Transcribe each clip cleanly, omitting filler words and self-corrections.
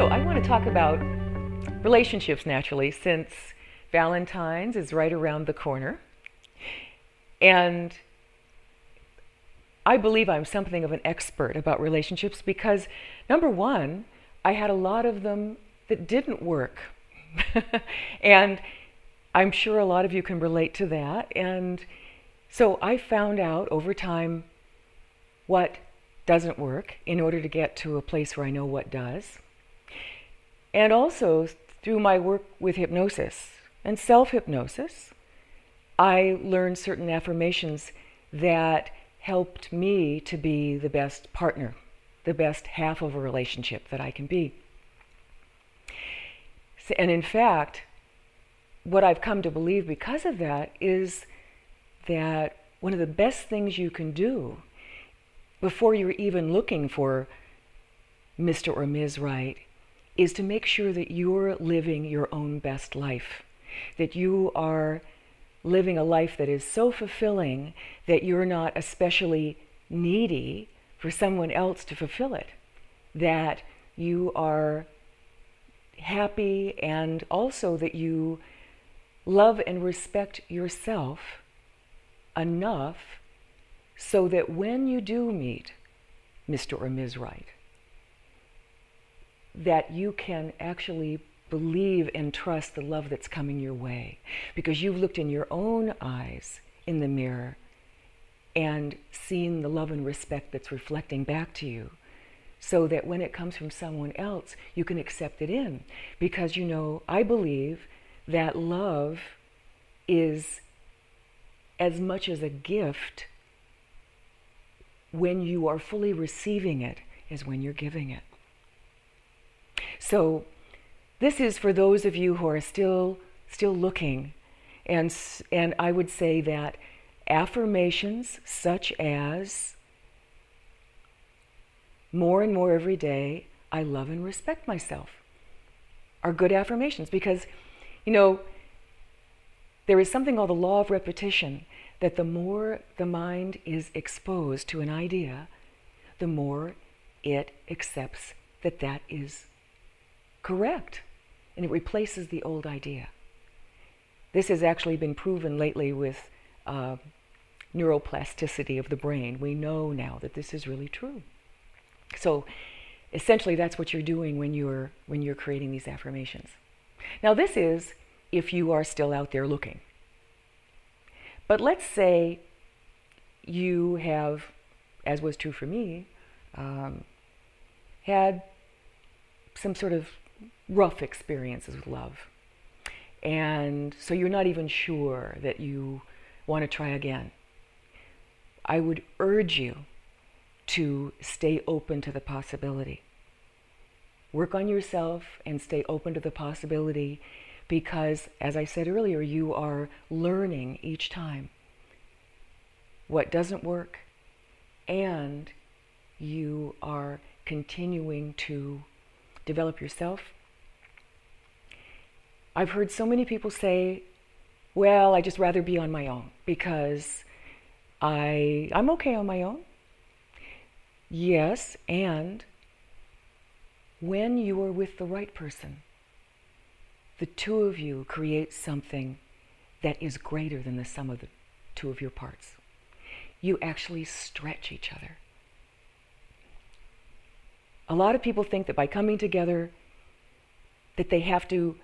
So I want to talk about relationships naturally, since Valentines is right around the corner. And I believe I'm something of an expert about relationships because, number one, I had a lot of them that didn't work. And I'm sure a lot of you can relate to that. And so I found out over time what doesn't work in order to get to a place where I know what does. And also through my work with hypnosis and self-hypnosis, I learned certain affirmations that helped me to be the best partner, the best half of a relationship that I can be. And in fact, what I've come to believe because of that is that one of the best things you can do before you're even looking for Mr. or Ms. Right is to make sure that you're living your own best life, that you are living a life that is so fulfilling that you're not especially needy for someone else to fulfill it, that you are happy, and also that you love and respect yourself enough so that when you do meet Mr. or Ms. Right, that you can actually believe and trust the love that's coming your way, because you've looked in your own eyes in the mirror and seen the love and respect that's reflecting back to you, so that when it comes from someone else, you can accept it in. Because, you know, I believe that love is as much as a gift when you are fully receiving it as when you're giving it. So this is for those of you who are still looking, and I would say that affirmations such as more and more every day, I love and respect myself, are good affirmations, because, you know, there is something called the law of repetition, that the more the mind is exposed to an idea, the more it accepts that that is correct, and it replaces the old idea. This has actually been proven lately with neuroplasticity of the brain. We know now that this is really true. So essentially that's what you're doing when you're creating these affirmations. Now this is if you are still out there looking. But let's say you have, as was true for me, had some sort of rough experiences with love. And so you're not even sure that you want to try again. I would urge you to stay open to the possibility. Work on yourself and stay open to the possibility, because, as I said earlier, you are learning each time what doesn't work, and you are continuing to develop yourself. I've heard so many people say, well, I just rather be on my own because I'm okay on my own. Yes, and when you are with the right person, the two of you create something that is greater than the sum of the two of your parts. You actually stretch each other. A lot of people think that by coming together that they have to,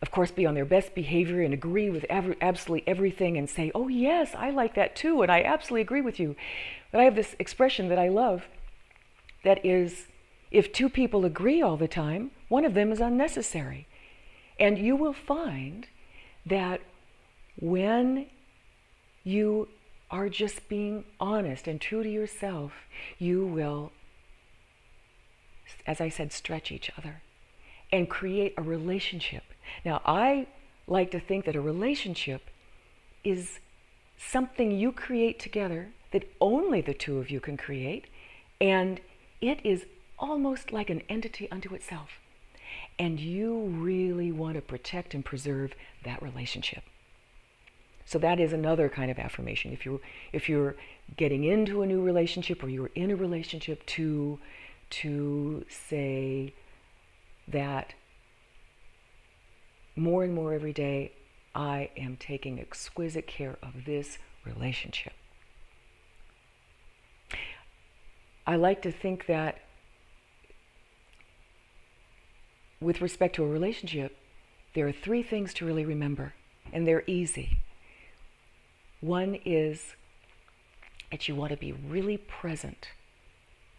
of course, be on their best behavior and agree with absolutely everything and say, oh yes, I like that too, and I absolutely agree with you. But I have this expression that I love that is, if two people agree all the time, one of them is unnecessary. And you will find that when you are just being honest and true to yourself, you will, as I said, stretch each other and create a relationship. Now, I like to think that a relationship is something you create together that only the two of you can create, and it is almost like an entity unto itself. And you really want to protect and preserve that relationship. So that is another kind of affirmation. If you're getting into a new relationship, or you're in a relationship, to say, that more and more every day, I am taking exquisite care of this relationship. I like to think that with respect to a relationship, there are 3 things to really remember, and they're easy. One is that you want to be really present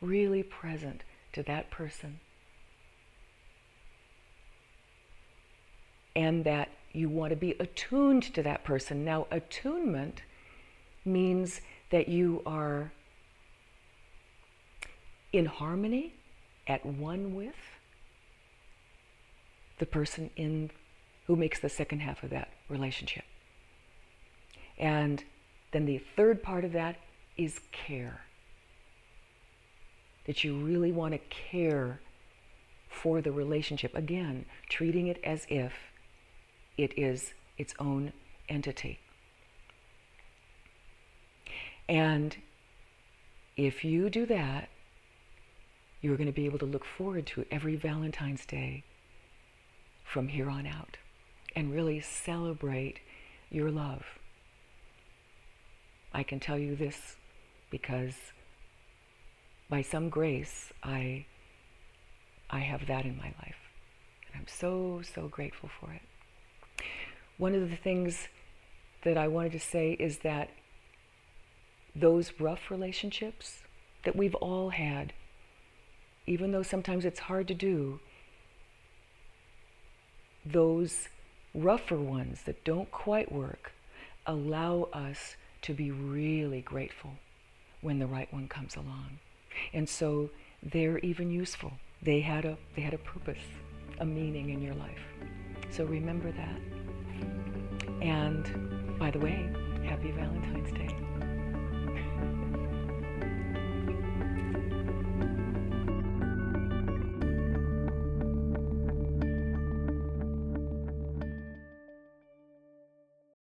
to that person, and that you want to be attuned to that person. Now, attunement means that you are in harmony, at one with the person who makes the second half of that relationship. And then the third part of that is care. That you really want to care for the relationship. Again, treating it as if it is its own entity. And if you do that, you're going to be able to look forward to every Valentine's Day from here on out and really celebrate your love. I can tell you this because by some grace, I have that in my life. And I'm so, so grateful for it. One of the things that I wanted to say is that those rough relationships that we've all had, even though sometimes it's hard to do, those rougher ones that don't quite work allow us to be really grateful when the right one comes along. And so they're even useful. They had a purpose, a meaning in your life. So remember that. And by the way, happy Valentine's Day.